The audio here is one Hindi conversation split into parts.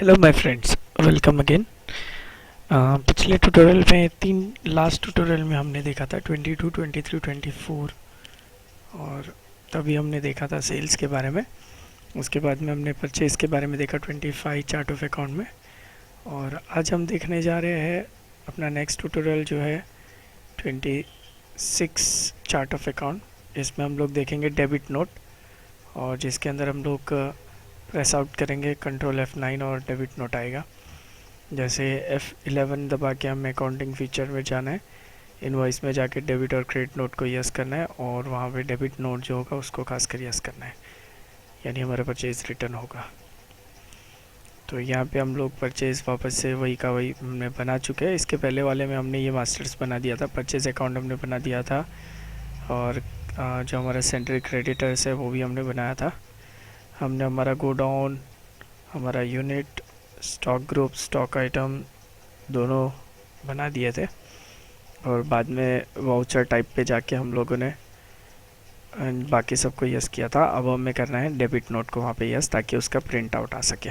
Hello my friends, welcome again. पिछले ट्यूटोरियल में लास्ट ट्यूटोरियल में हमने देखा था 22, 23, 24 और तभी हमने देखा था सेल्स के बारे में। उसके बाद में हमने परचेज़ के बारे में देखा 25 चार्ट ऑफ अकाउंट में। और आज हम देखने जा रहे हैं अपना नेक्स्ट ट्यूटोरियल जो है 26 चार्ट ऑफ अकाउंट। इसमें हम लोग देखेंगे डेबिट नोट, और जिसके अंदर हम लोग प्रेस आउट करेंगे कंट्रोल F9 और डेबिट नोट आएगा। जैसे F11 दबा के हमें अकाउंटिंग फीचर में जाना है, इनवॉइस में जाके डेबिट और क्रेडिट नोट को यस करना है, और वहाँ पे डेबिट नोट जो होगा उसको खासकर यस करना है, यानी हमारा परचेज रिटर्न होगा। तो यहाँ पे हम लोग परचेज़ वापस से वही का वही हमने बना चुके हैं। इसके पहले वाले में हमने ये मास्टर्स बना दिया था, परचेज अकाउंट हमने बना दिया था, और जो हमारा सेंट्रल क्रेडिटर्स है वो भी हमने बनाया था। हमने हमारा गोडाउन, हमारा unit, stock group, stock item दोनों बना दिए थे, और बाद में वाउचर टाइप पे जाके हम लोगों ने बाकी सबको यस किया था। अब हमें करना है डेबिट नोट को वहाँ पे यस, ताकि उसका प्रिंट आउट आ सके।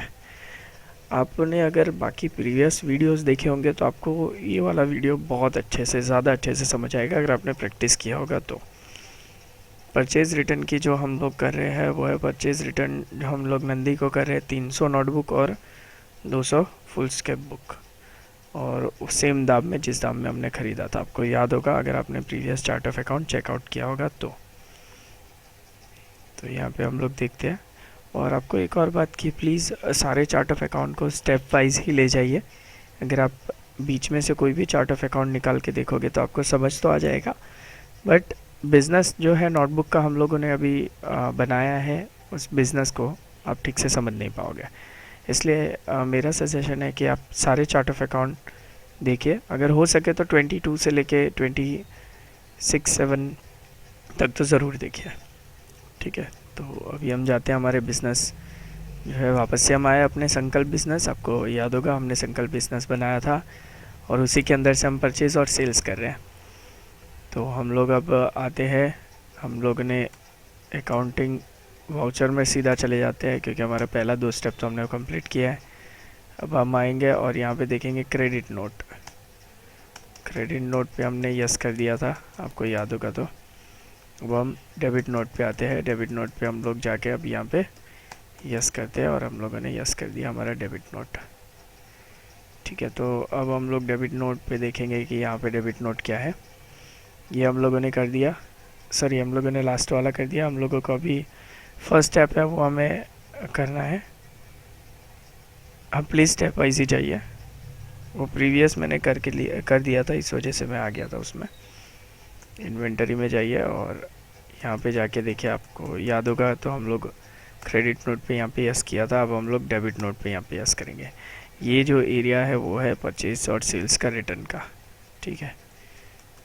आपने अगर बाकी प्रीवियस वीडियोस देखे होंगे तो आपको ये वाला वीडियो बहुत अच्छे से, ज़्यादा अच्छे से समझ आएगा अगर आपने प्रैक्टिस किया होगा तो। परचेज़ रिटर्न की जो हम लोग कर रहे हैं वो है परचेज़ रिटर्न जो हम लोग नंदी को कर रहे हैं 300 नोटबुक और 200 फुल स्केप बुक, और सेम दाम में जिस दाम में हमने ख़रीदा था। आपको याद होगा अगर आपने previous chart of account checkout किया होगा तो। यहाँ पे हम लोग देखते हैं। और आपको एक और बात की, प्लीज़ सारे चार्ट ऑफ अकाउंट को स्टेप वाइज ही ले जाइए। अगर आप बीच में से कोई भी चार्ट ऑफ अकाउंट निकाल के देखोगे तो आपको समझ तो आ जाएगा, बट बिज़नेस जो है नोटबुक का हम लोगों ने अभी बनाया है, उस बिज़नेस को आप ठीक से समझ नहीं पाओगे। इसलिए मेरा सजेशन है कि आप सारे चार्ट ऑफ अकाउंट देखिए। अगर हो सके तो 22 से लेके 26-7 तक तो ज़रूर देखिए, ठीक है। तो अभी हम जाते हैं हमारे बिज़नेस जो है, वापस से हम आए अपने संकल्प बिज़नेस। आपको याद होगा हमने संकल्प बिज़नेस बनाया था, और उसी के अंदर से हम परचेज़ और सेल्स कर रहे हैं। तो हम लोग अब आते हैं, हम लोगों ने अकाउंटिंग वाउचर में सीधा चले जाते हैं, क्योंकि हमारा पहला 2 स्टेप तो हमने कंप्लीट किया है। अब हम आएंगे और यहाँ पे देखेंगे क्रेडिट नोट। क्रेडिट नोट पे हमने यस कर दिया था, आपको याद होगा तो। अब हम डेबिट नोट पे आते हैं। डेबिट नोट पे हम लोग जाके अब यहाँ पे यस करते हैं, और हम लोगों ने यस कर दिया हमारा डेबिट नोट, ठीक है। तो अब हम लोग डेबिट नोट पे देखेंगे कि यहाँ पे डेबिट नोट क्या है। ये हम लोगों ने कर दिया, सॉरी हम लोगों ने लास्ट वाला कर दिया। हम लोगों को अभी फर्स्ट स्टेप है वो हमें करना है। आप प्लीज़ स्टेप वाइज ही जाइए। वो प्रीवियस मैंने कर दिया था, इस वजह से मैं आ गया था उसमें। इन्वेंटरी में जाइए और यहाँ पे जाके देखिए, आपको याद होगा तो हम लोग क्रेडिट नोट पे यहाँ पे यस किया था। अब हम लोग डेबिट नोट पे यहाँ पे यस करेंगे। ये जो एरिया है वो है परचेज और सेल्स का रिटर्न का, ठीक है।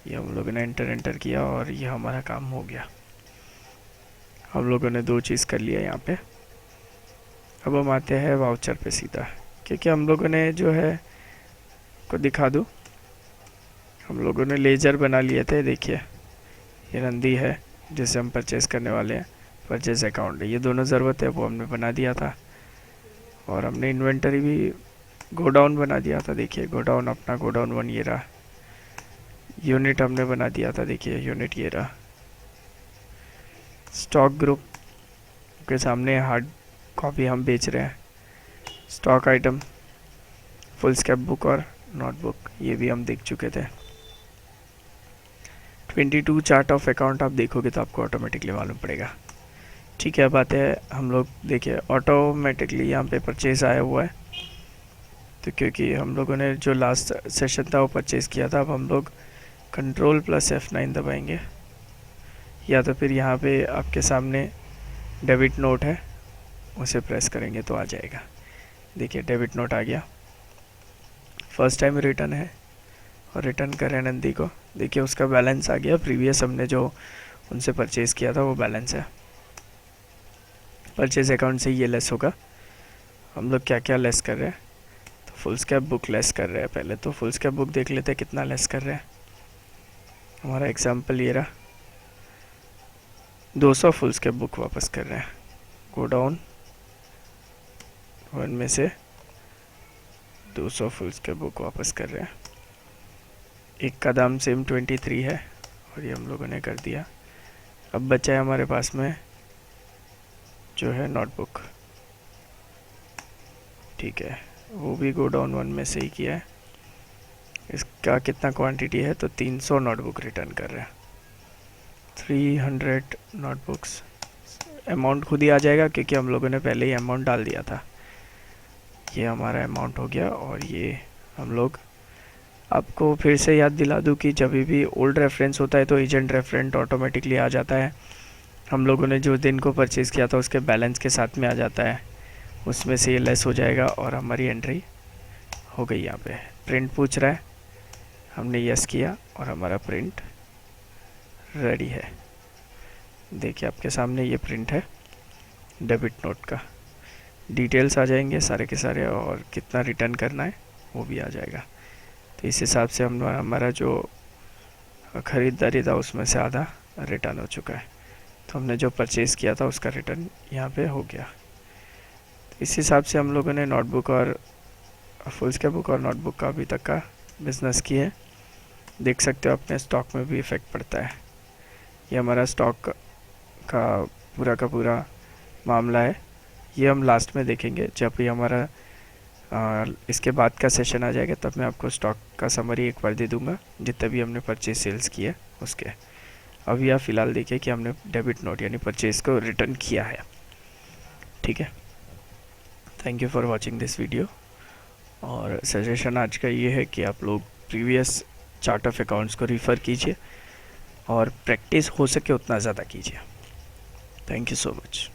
ये हम लोगों ने एंटर किया और ये हमारा काम हो गया। हम लोगों ने 2 चीज़ कर लिया यहाँ पे। अब हम आते हैं वाउचर पे सीधा, क्योंकि हम लोगों ने जो है को दिखा दूँ, हम लोगों ने लेजर बना लिए थे। देखिए ये नंदी है जिसे हम परचेज़ करने वाले हैं, परचेज अकाउंट है, ये दोनों ज़रूरत है वो हमने बना दिया था। और हमने इन्वेंटरी भी गोडाउन बना दिया था। देखिए गोडाउन, अपना गोडाउन 1 ये रहा। यूनिट हमने बना दिया था, देखिए यूनिट ये रहा। स्टॉक ग्रुप के सामने हार्ड कॉपी हम बेच रहे हैं। Stock item, foolscap book और नोटबुक, ये भी हम देख चुके थे। 22 चार्ट ऑफ अकाउंट आप देखोगे तो आपको ऑटोमेटिकली मालूम पड़ेगा, ठीक है। बात है हम लोग देखिए ऑटोमेटिकली यहाँ पे परचेज आया हुआ है, तो क्योंकि हम लोगों ने जो लास्ट सेशन था वो परचेज़ किया था। अब हम लोग कंट्रोल प्लस F9 दबाएंगे, या तो फिर यहाँ पे आपके सामने डेबिट नोट है उसे प्रेस करेंगे तो आ जाएगा। देखिए डेबिट नोट आ गया। फर्स्ट टाइम रिटर्न है और रिटर्न करें नंदी को। देखिए उसका बैलेंस आ गया, प्रीवियस हमने जो उनसे परचेज़ किया था वो बैलेंस है। परचेज अकाउंट से ये लेस होगा। हम लोग क्या क्या लेस कर रहे हैं, तो फुल स्केप बुक लेस कर रहे हैं। पहले तो फुल स्केप बुक देख लेते हैं कितना लेस कर रहे हैं। हमारा एग्जांपल ये रहा, 200 फुल स्केप बुक वापस कर रहे हैं। गो डाउन 1 में से 200 फुल्स के बुक वापस कर रहे हैं। एक का दाम सेम 23 है और ये हम लोगों ने कर दिया। अब बचा है हमारे पास में जो है नोटबुक, ठीक है, वो भी गो डाउन 1 में से ही किया है। इसका कितना क्वांटिटी है तो 300 नोटबुक रिटर्न कर रहे हैं। 300 नोटबुक्स, अमाउंट खुद ही आ जाएगा क्योंकि हम लोगों ने पहले ही अमाउंट डाल दिया था। ये हमारा अमाउंट हो गया। और ये हम लोग, आपको फिर से याद दिला दूं कि जब भी ओल्ड रेफरेंस होता है तो एजेंट रेफरेंट ऑटोमेटिकली आ जाता है। हम लोगों ने जो दिन को परचेज़ किया था उसके बैलेंस के साथ में आ जाता है, उसमें से ये लेस हो जाएगा और हमारी एंट्री हो गई। यहाँ पे प्रिंट पूछ रहा है, हमने यस किया और हमारा प्रिंट रेडी है। देखिए आपके सामने ये प्रिंट है डेबिट नोट का, डिटेल्स आ जाएंगे सारे के सारे और कितना रिटर्न करना है वो भी आ जाएगा। तो इस हिसाब से हमारा जो ख़रीदारी था उसमें से आधा रिटर्न हो चुका है। तो हमने जो परचेज़ किया था उसका रिटर्न यहाँ पे हो गया। तो इस हिसाब से हम लोगों ने नोटबुक और फुल स्केप बुक और नोटबुक का अभी तक का बिज़नेस किया है। देख सकते हो अपने स्टॉक में भी इफ़ेक्ट पड़ता है। ये हमारा स्टॉक का पूरा मामला है। ये हम लास्ट में देखेंगे जब भी हमारा इसके बाद का सेशन आ जाएगा, तब मैं आपको स्टॉक का समरी एक बार दे दूंगा जितने भी हमने परचेज सेल्स किए उसके। अभी आप फ़िलहाल देखिए कि हमने डेबिट नोट यानी परचेज को रिटर्न किया है, ठीक है। Thank you for watching this video. और सजेशन आज का ये है कि आप लोग प्रीवियस चार्ट ऑफ अकाउंट्स को रिफ़र कीजिए और प्रैक्टिस हो सके उतना ज़्यादा कीजिए। Thank you so much.